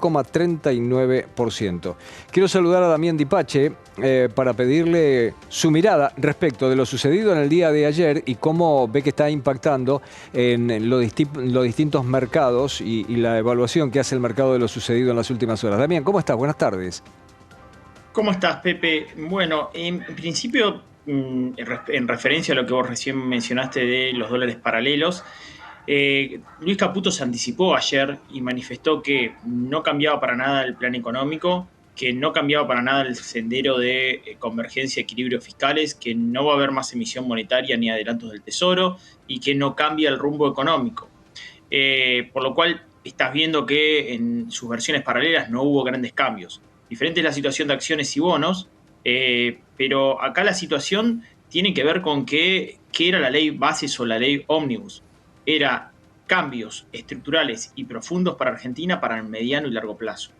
0,39%. Quiero saludar a Damián Dipache para pedirle su mirada respecto de lo sucedido en el día de ayer y cómo ve que está impactando en los distintos mercados y la evaluación que hace el mercado de lo sucedido en las últimas horas. Damián, ¿cómo estás? Buenas tardes. ¿Cómo estás, Pepe? Bueno, en principio, en referencia a lo que vos recién mencionaste de los dólares paralelos, Luis Caputo se anticipó ayer y manifestó que no cambiaba para nada el plan económico, que no cambiaba para nada el sendero de convergencia y equilibrios fiscales, que no va a haber más emisión monetaria ni adelantos del Tesoro y que no cambia el rumbo económico. Por lo cual estás viendo que en sus versiones paralelas no hubo grandes cambios. Diferente es la situación de acciones y bonos, pero acá la situación tiene que ver con qué era la ley bases o la ley ómnibus. Era cambios estructurales y profundos para Argentina para el mediano y largo plazo.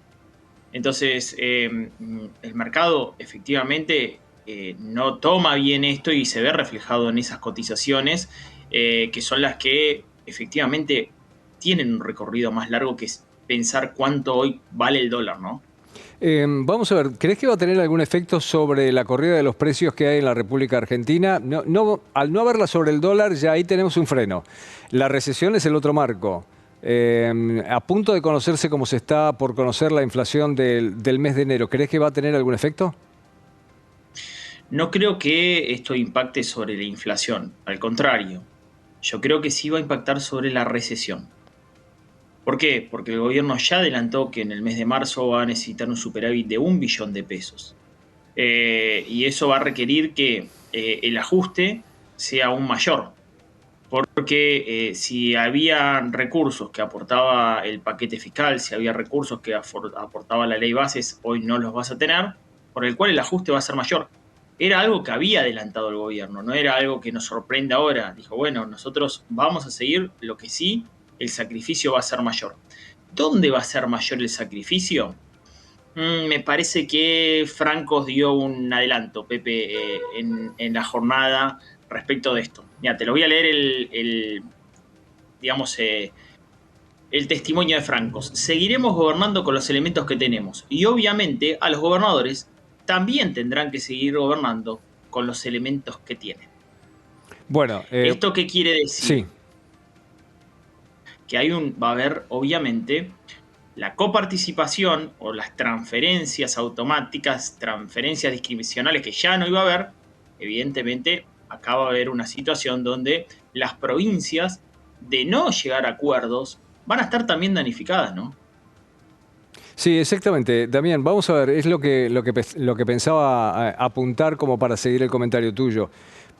Entonces, el mercado efectivamente no toma bien esto y se ve reflejado en esas cotizaciones, que son las que efectivamente tienen un recorrido más largo que es pensar cuánto hoy vale el dólar, ¿no? Vamos a ver, ¿crees que va a tener algún efecto sobre la corrida de los precios que hay en la República Argentina? Al no haberla sobre el dólar, ya ahí tenemos un freno. La recesión es el otro marco. A punto de conocerse cómo se está por conocer la inflación del mes de enero, ¿crees que va a tener algún efecto? No creo que esto impacte sobre la inflación, al contrario, yo creo que sí va a impactar sobre la recesión. ¿Por qué? Porque el gobierno ya adelantó que en el mes de marzo va a necesitar un superávit de 1 billón de pesos. Y eso va a requerir que el ajuste sea aún mayor. Porque si había recursos que aportaba el paquete fiscal, si había recursos que aportaba la ley bases, hoy no los vas a tener, por el cual el ajuste va a ser mayor. Era algo que había adelantado el gobierno, no era algo que nos sorprende ahora. Dijo, bueno, nosotros vamos a seguir, lo que sí, el sacrificio va a ser mayor. ¿Dónde va a ser mayor el sacrificio? Me parece que Francos dio un adelanto, Pepe, en la jornada respecto de esto. Mira, te lo voy a leer digamos, el testimonio de Francos. Seguiremos gobernando con los elementos que tenemos. Y obviamente a los gobernadores también tendrán que seguir gobernando con los elementos que tienen. Bueno, ¿Esto qué quiere decir? sí. Que va a haber, obviamente, la coparticipación o las transferencias automáticas, transferencias discrecionales que ya no iba a haber. Evidentemente, acá va a haber una situación donde las provincias, de no llegar a acuerdos, van a estar también danificadas, ¿no? Sí, exactamente. Damián, vamos a ver, es lo que pensaba apuntar como para seguir el comentario tuyo.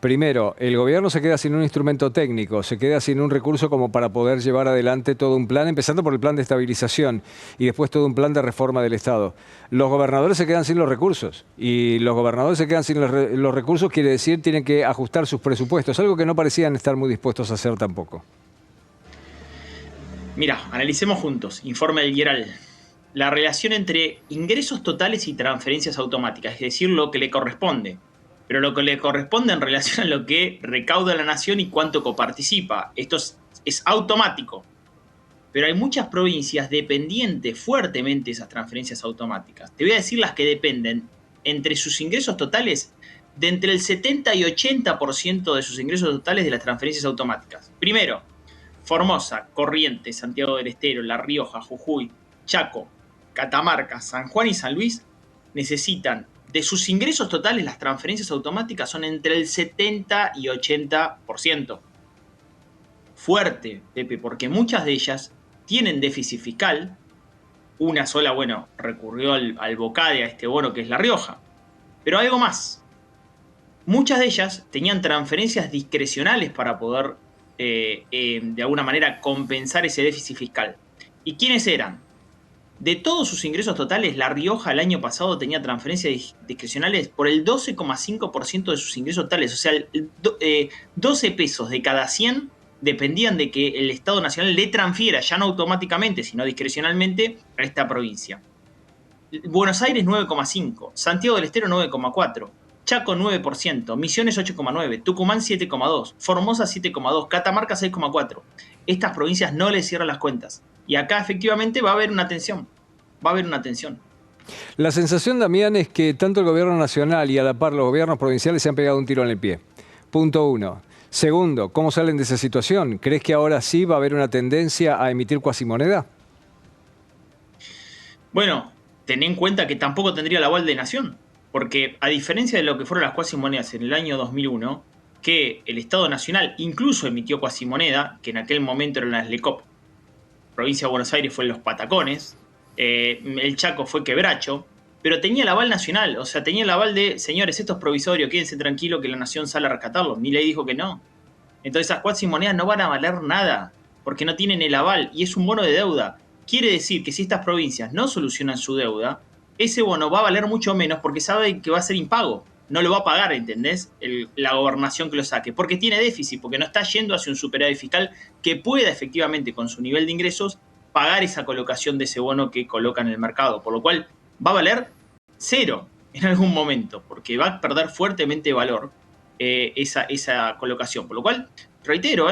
Primero, el gobierno se queda sin un instrumento técnico, se queda sin un recurso como para poder llevar adelante todo un plan, empezando por el plan de estabilización y después todo un plan de reforma del Estado. Los gobernadores se quedan sin los recursos y los gobernadores se quedan sin los recursos, quiere decir, tienen que ajustar sus presupuestos, algo que no parecían estar muy dispuestos a hacer tampoco. Mira, analicemos juntos. Informe del Guieral. La relación entre ingresos totales y transferencias automáticas, es decir, lo que le corresponde. Pero lo que le corresponde en relación a lo que recauda la nación y cuánto coparticipa. Esto es automático. Pero hay muchas provincias dependientes fuertemente de esas transferencias automáticas. Te voy a decir las que dependen entre sus ingresos totales de entre el 70 y 80% de sus ingresos totales de las transferencias automáticas. Primero, Formosa, Corrientes, Santiago del Estero, La Rioja, Jujuy, Chaco, Catamarca, San Juan y San Luis necesitan de sus ingresos totales, las transferencias automáticas son entre el 70 y 80%. Fuerte, Pepe, porque muchas de ellas tienen déficit fiscal. Una sola, bueno, recurrió al BOCADE, a este bono que es La Rioja. Pero algo más. Muchas de ellas tenían transferencias discrecionales para poder, de alguna manera, compensar ese déficit fiscal. ¿Y quiénes eran? De todos sus ingresos totales, La Rioja el año pasado tenía transferencias discrecionales por el 12,5% de sus ingresos totales. O sea, 12 pesos de cada 100 dependían de que el Estado Nacional le transfiera, ya no automáticamente, sino discrecionalmente, a esta provincia. Buenos Aires 9,5%, Santiago del Estero 9,4%, Chaco 9%, Misiones 8,9%, Tucumán 7,2%, Formosa 7,2%, Catamarca 6,4%. Estas provincias no les cierran las cuentas. Y acá efectivamente va a haber una tensión. va a haber una tensión. La sensación, Damián, es que tanto el gobierno nacional y a la par los gobiernos provinciales se han pegado un tiro en el pie. Punto uno. Segundo, ¿cómo salen de esa situación? ¿Crees que ahora sí va a haber una tendencia a emitir cuasimoneda? Bueno, ten en cuenta que tampoco tendría el aval de Nación, porque a diferencia de lo que fueron las cuasimonedas en el año 2001, que el Estado Nacional incluso emitió cuasimoneda, que en aquel momento eran las LECOP, provincia de Buenos Aires fue Los Patacones, el Chaco fue Quebracho, pero tenía el aval nacional, o sea, tenía el aval de, señores, esto es provisorio, quédense tranquilo que la Nación sale a rescatarlo. Milei dijo que no. Entonces esas cuasimonedas no van a valer nada, porque no tienen el aval, y es un bono de deuda. Quiere decir que si estas provincias no solucionan su deuda, ese bono va a valer mucho menos porque sabe que va a ser impago. No lo va a pagar, ¿entendés? La gobernación que lo saque. Porque tiene déficit, porque no está yendo hacia un superávit fiscal que pueda efectivamente, con su nivel de ingresos, pagar esa colocación de ese bono que coloca en el mercado. Por lo cual va a valer cero en algún momento, porque va a perder fuertemente valor esa colocación. Por lo cual, reitero,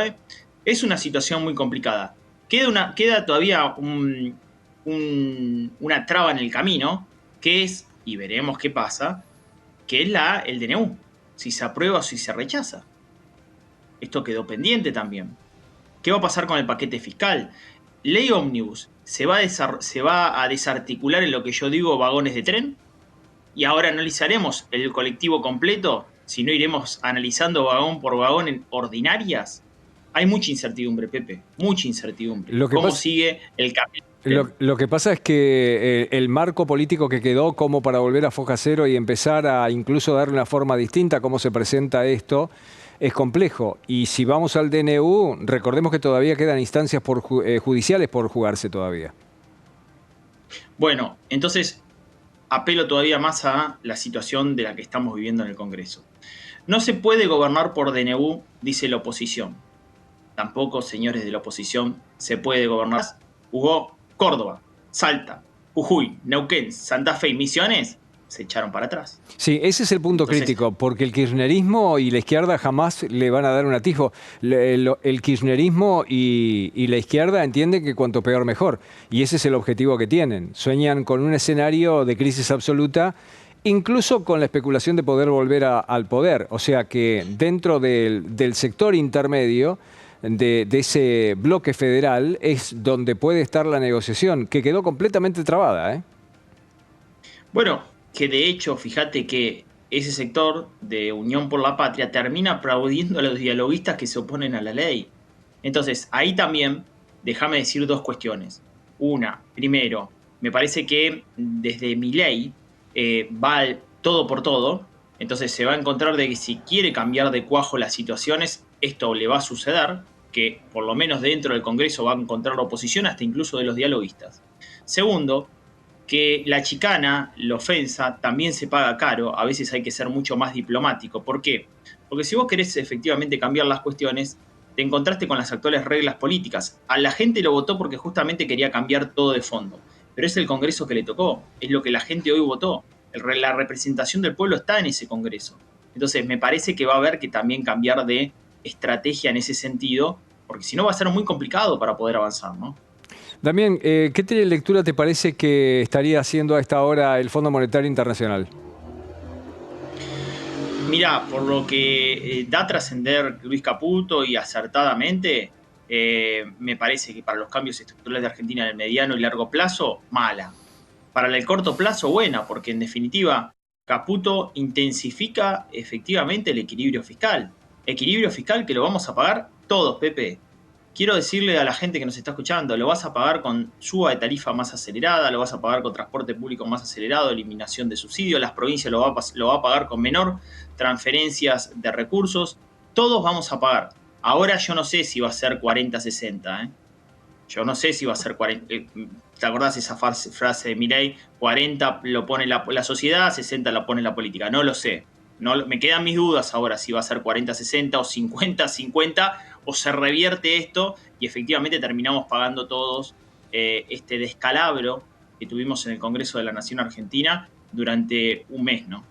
es una situación muy complicada. Queda todavía una traba en el camino, que es, y veremos qué pasa, que es el DNU, si se aprueba o si se rechaza. Esto quedó pendiente también. ¿Qué va a pasar con el paquete fiscal? Ley Ómnibus, ¿se va a desarticular en lo que yo digo vagones de tren? Y ahora analizaremos el colectivo completo, si no iremos analizando vagón por vagón en ordinarias. Hay mucha incertidumbre, Pepe, mucha incertidumbre. ¿Cómo sigue el capítulo? Lo que pasa es que el marco político que quedó como para volver a foja cero y empezar a incluso darle una forma distinta a cómo se presenta esto, es complejo. Y si vamos al DNU, recordemos que todavía quedan instancias judiciales por jugarse todavía. Bueno, entonces apelo todavía más a la situación de la que estamos viviendo en el Congreso. No se puede gobernar por DNU, dice la oposición. Tampoco, señores de la oposición, se puede gobernar. Hugo, Córdoba, Salta, Jujuy, Neuquén, Santa Fe y Misiones se echaron para atrás. Sí, ese es el punto crítico, porque el kirchnerismo y la izquierda jamás le van a dar un atisbo. El kirchnerismo y la izquierda entienden que cuanto peor mejor, y ese es el objetivo que tienen. Sueñan con un escenario de crisis absoluta, incluso con la especulación de poder volver al poder. O sea que dentro del sector intermedio, de ese bloque federal, es donde puede estar la negociación, que quedó completamente trabada, ¿eh? Bueno, que de hecho, fíjate que ese sector de Unión por la Patria termina aplaudiendo a los dialoguistas que se oponen a la ley. Entonces, ahí también, déjame decir dos cuestiones. Una, primero, me parece que desde Milei va todo por todo, entonces se va a encontrar de que si quiere cambiar de cuajo las situaciones, esto le va a suceder, que por lo menos dentro del Congreso va a encontrar oposición hasta incluso de los dialoguistas. Segundo, que la chicana, la ofensa, también se paga caro. A veces hay que ser mucho más diplomático. ¿Por qué? Porque si vos querés efectivamente cambiar las cuestiones, te encontraste con las actuales reglas políticas. A la gente lo votó porque justamente quería cambiar todo de fondo. Pero es el Congreso que le tocó. Es lo que la gente hoy votó. La representación del pueblo está en ese Congreso. Entonces me parece que va a haber que también cambiar de estrategia en ese sentido, porque si no va a ser muy complicado para poder avanzar, ¿no? Damián, ¿qué lectura te parece que estaría haciendo a esta hora el Fondo Monetario Internacional? Mirá, por lo que da a trascender Luis Caputo y acertadamente, me parece que para los cambios estructurales de Argentina en el mediano y largo plazo, mala. Para el corto plazo, buena, porque en definitiva Caputo intensifica efectivamente el equilibrio fiscal. Equilibrio fiscal que lo vamos a pagar todos, Pepe. Quiero decirle a la gente que nos está escuchando, lo vas a pagar con suba de tarifa más acelerada, lo vas a pagar con transporte público más acelerado, eliminación de subsidios, las provincias lo va a pagar con menor transferencias de recursos, todos vamos a pagar. Ahora yo no sé si va a ser 40-60, ¿eh? Yo no sé si va a ser 40. ¿Te acordás esa frase de Milei? 40 lo pone la sociedad, 60 lo pone la política. No lo sé. No, me quedan mis dudas ahora si va a ser 40-60 o 50-50 o se revierte esto y efectivamente terminamos pagando todos este descalabro que tuvimos en el Congreso de la Nación Argentina durante un mes, ¿no?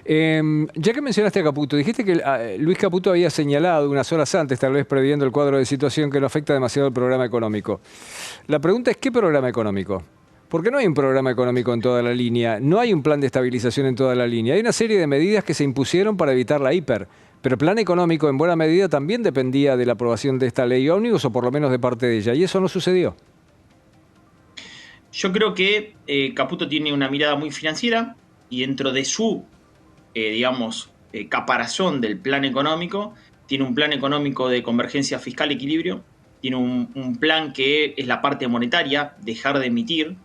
Ya que mencionaste a Caputo, dijiste que Luis Caputo había señalado unas horas antes, tal vez previendo el cuadro de situación, que no afecta demasiado el programa económico. La pregunta es, ¿qué programa económico? Porque no hay un programa económico en toda la línea, no hay un plan de estabilización en toda la línea. Hay una serie de medidas que se impusieron para evitar la hiper. Pero el plan económico en buena medida también dependía de la aprobación de esta ley ómnibus, o por lo menos de parte de ella. Y eso no sucedió. Yo creo que Caputo tiene una mirada muy financiera y dentro de su, caparazón del plan económico, tiene un plan económico de convergencia fiscal equilibrio, tiene un plan que es la parte monetaria, dejar de emitir.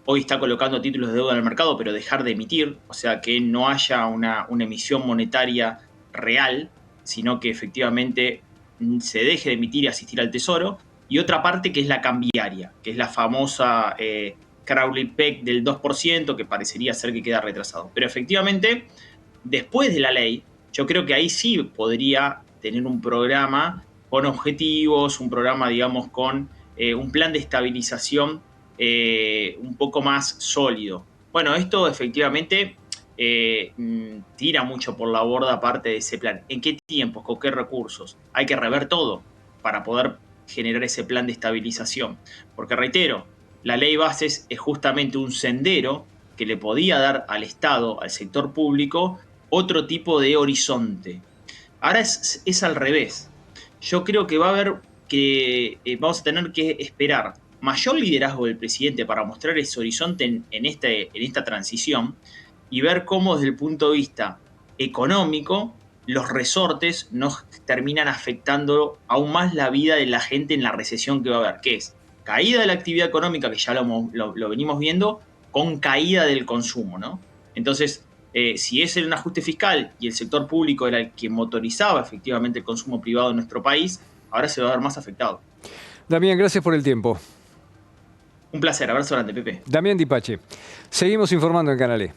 Hoy está colocando títulos de deuda en el mercado, pero dejar de emitir, o sea, que no haya una emisión monetaria real, sino que efectivamente se deje de emitir y asistir al tesoro. Y otra parte que es la cambiaria, que es la famosa Crowley-Peck del 2%, que parecería ser que queda retrasado. Pero efectivamente, después de la ley, yo creo que ahí sí podría tener un programa con objetivos, un programa, digamos, con un plan de estabilización un poco más sólido. Bueno, esto efectivamente tira mucho por la borda parte de ese plan. ¿En qué tiempos? ¿Con qué recursos? Hay que rever todo para poder generar ese plan de estabilización. Porque reitero, la ley bases es justamente un sendero que le podía dar al Estado, al sector público, otro tipo de horizonte. Ahora es al revés. Yo creo que va a haber que vamos a tener que esperar mayor liderazgo del presidente para mostrar ese horizonte en esta transición y ver cómo desde el punto de vista económico los resortes nos terminan afectando aún más la vida de la gente en la recesión que va a haber, que es caída de la actividad económica, que ya lo venimos viendo, con caída del consumo, ¿no? Entonces, si es un ajuste fiscal y el sector público era el que motorizaba efectivamente el consumo privado en nuestro país, ahora se va a ver más afectado. Damián, gracias por el tiempo. Un placer, abrazo grande, Pepe. Damián Di Pace. Seguimos informando en Canal E.